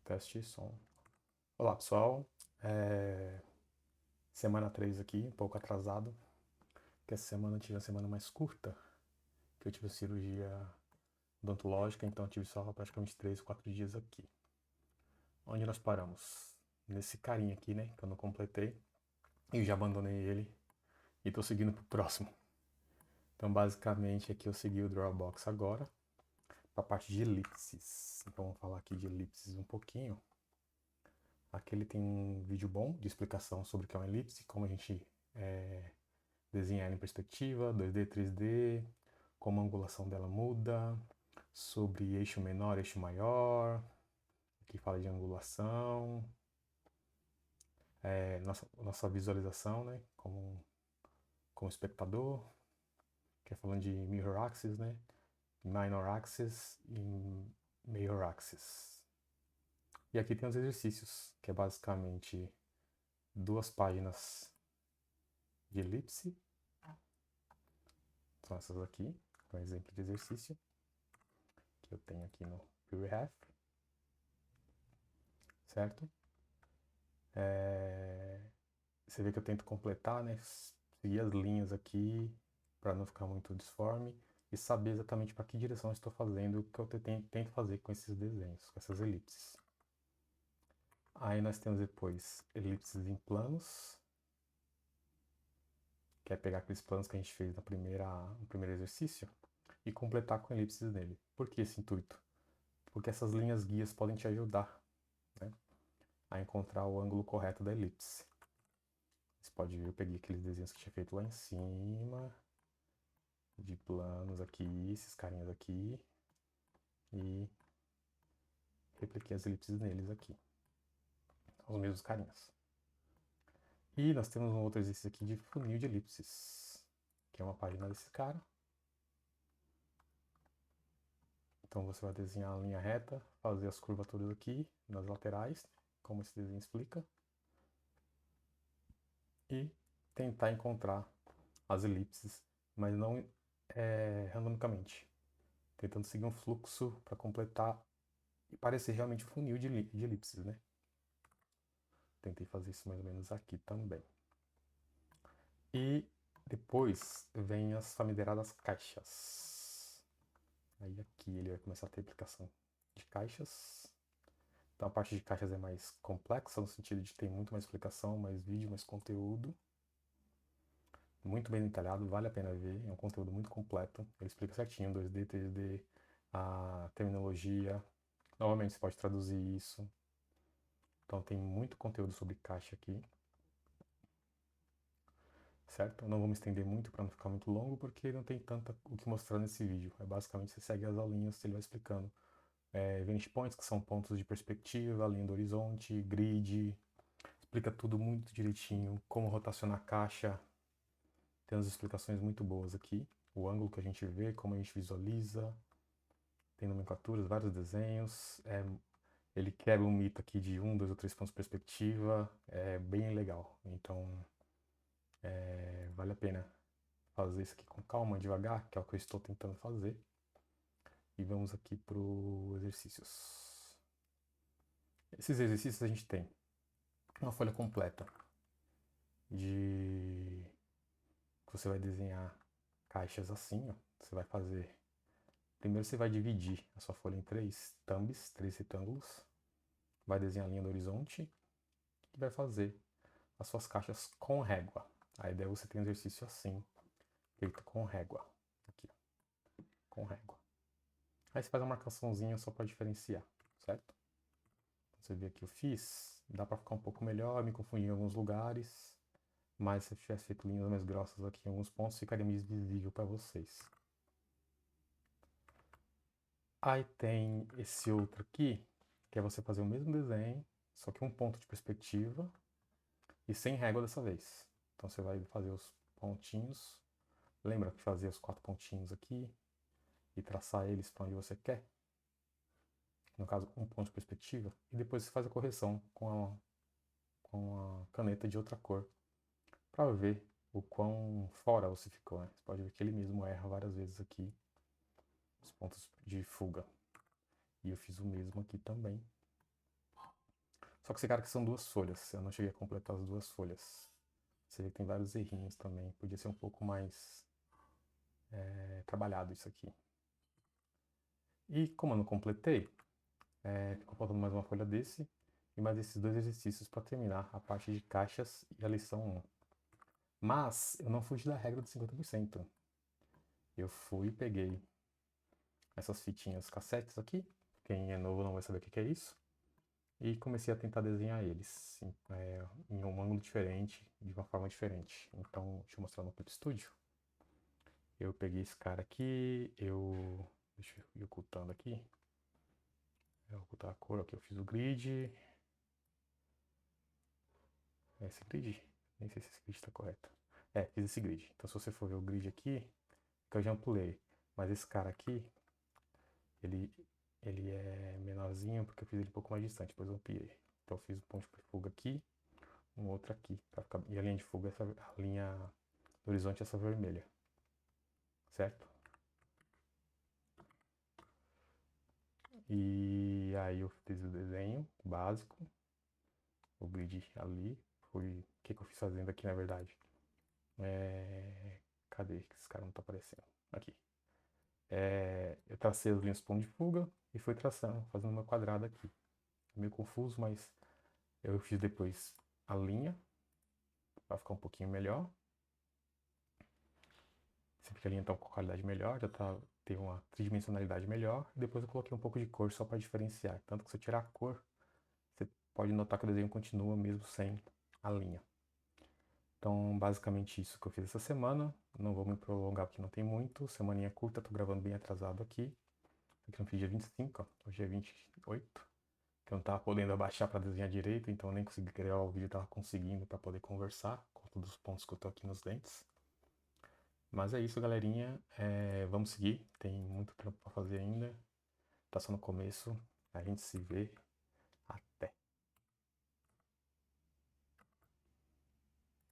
Teste som. Olá, pessoal. Semana 3 aqui, um pouco atrasado, porque essa semana eu tive uma semana mais curta, que eu tive cirurgia odontológica, então eu tive só praticamente 3, 4 dias aqui. Onde nós paramos? Nesse carinha aqui, né, que eu não completei, e já abandonei ele, e tô seguindo pro próximo. Então, basicamente, aqui eu segui o Drawbox agora, para a parte de elipses. Então, vamos falar aqui de elipses um pouquinho. Aqui ele tem um vídeo bom de explicação sobre o que é uma elipse, como a gente desenhar ela em perspectiva, 2D, 3D, como a angulação dela muda, sobre eixo menor, eixo maior, aqui fala de angulação, nossa visualização, né, como espectador, que é falando de mirror axis, né, minor axis e major axis. E aqui tem os exercícios, que é basicamente 2 páginas de elipse. São essas aqui, um exemplo de exercício que eu tenho aqui no PureHalf, certo? Você vê que eu tento completar, né? Seguir as linhas aqui para não ficar muito disforme e saber exatamente para que direção eu estou fazendo o que eu tento fazer com esses desenhos, com essas elipses. Aí nós temos depois elipses em planos, que é pegar aqueles planos que a gente fez no primeiro exercício e completar com elipses nele. Por que esse intuito? Porque essas linhas guias podem te ajudar, né, a encontrar o ângulo correto da elipse. Você pode ver, eu peguei aqueles desenhos que tinha feito lá em cima, de planos aqui, esses carinhas aqui, e repliquei as elipses neles aqui. Os mesmos carinhas. E nós temos um outro exercício aqui de funil de elipses, que é uma página desse cara. Então você vai desenhar a linha reta, fazer as curvaturas aqui nas laterais, como esse desenho explica, e tentar encontrar as elipses, mas não randomicamente, tentando seguir um fluxo para completar e parecer realmente um funil de elipses, né? Tentei fazer isso mais ou menos aqui também. E depois vem as famigeradas caixas. Aí aqui ele vai começar a ter aplicação de caixas. Então a parte de caixas é mais complexa, no sentido de ter muito mais explicação, mais vídeo, mais conteúdo. Muito bem detalhado, vale a pena ver. É um conteúdo muito completo. Ele explica certinho 2D, 3D, a terminologia. Novamente você pode traduzir isso. Então tem muito conteúdo sobre caixa aqui. Certo? Não vou me estender muito para não ficar muito longo, porque não tem tanto o que mostrar nesse vídeo. É basicamente você segue as aulinhas, ele vai explicando vantage points, que são pontos de perspectiva, linha do horizonte, grid, explica tudo muito direitinho, como rotacionar a caixa. Tem umas explicações muito boas aqui, o ângulo que a gente vê, como a gente visualiza, tem nomenclaturas, vários desenhos. Ele quebra um mito aqui de 1, 2 ou 3 pontos de perspectiva, é bem legal. Então, vale a pena fazer isso aqui com calma, devagar, que é o que eu estou tentando fazer. E vamos aqui para os exercícios. Esses exercícios a gente tem uma folha completa de que você vai desenhar caixas assim, ó. Você vai fazer. Primeiro você vai dividir a sua folha em 3 thumbs, 3 retângulos. Vai desenhar a linha do horizonte e vai fazer as suas caixas com régua. A ideia é você ter um exercício assim, feito com régua. Aqui, com régua. Aí você faz uma marcaçãozinha só para diferenciar, certo? Você vê que eu fiz, dá para ficar um pouco melhor, me confundi em alguns lugares, mas se eu tivesse feito linhas mais grossas aqui em alguns pontos, ficaria mais visível para vocês. Aí tem esse outro aqui, que é você fazer o mesmo desenho, só que um ponto de perspectiva e sem régua dessa vez. Então você vai fazer os pontinhos, lembra que fazer os 4 pontinhos aqui e traçar eles para onde você quer? No caso, um ponto de perspectiva, e depois você faz a correção com a caneta de outra cor para ver o quão fora você ficou, né? Você pode ver que ele mesmo erra várias vezes aqui os pontos de fuga. E eu fiz o mesmo aqui também. Só que esse cara aqui são 2 folhas, eu não cheguei a completar as 2 folhas. Você vê que tem vários errinhos também, podia ser um pouco mais trabalhado isso aqui. E como eu não completei, ficou faltando mais uma folha desse e mais esses 2 exercícios para terminar a parte de caixas e a lição 1. Mas eu não fugi da regra dos 50%. Eu fui e peguei essas fitinhas cassetes aqui, quem é novo não vai saber o que é isso, e comecei a tentar desenhar eles em um ângulo diferente, de uma forma diferente. Então, deixa eu mostrar no Clip Studio. Eu peguei esse cara aqui, deixa eu ir ocultando aqui. Eu vou ocultar a cor aqui, eu fiz o grid. Esse grid? Nem sei se esse grid está correto. Fiz esse grid. Então, se você for ver o grid aqui, que eu já ampliei. Mas esse cara aqui, ele é menorzinho porque eu fiz ele um pouco mais distante, depois eu ampliei. Então, eu fiz um ponto de fuga aqui, um outro aqui. E a linha de fuga, a linha do horizonte é essa vermelha. Certo? E aí eu fiz o desenho básico, o grid ali. Foi o que eu fiz fazendo aqui, na verdade. Cadê? Que esse cara não tá aparecendo. Aqui. Eu tracei as linhas do ponto de fuga e fui traçando, fazendo uma quadrada aqui. Meio confuso, mas eu fiz depois a linha para ficar um pouquinho melhor. Sempre que a linha tá com qualidade melhor, tem uma tridimensionalidade melhor. Depois eu coloquei um pouco de cor só para diferenciar. Tanto que se eu tirar a cor, você pode notar que o desenho continua mesmo sem a linha. Então, basicamente isso que eu fiz essa semana. Não vou me prolongar porque não tem muito. Semaninha curta, tô gravando bem atrasado aqui. Aqui no dia 25, ó. Hoje é 28. Que eu não tava podendo abaixar para desenhar direito, então eu nem consegui gravar o vídeo, tava conseguindo para poder conversar com todos os pontos que eu tô aqui nos dentes. Mas é isso, galerinha. Vamos seguir. Tem muito trampo para fazer ainda. Tá só no começo. A gente se vê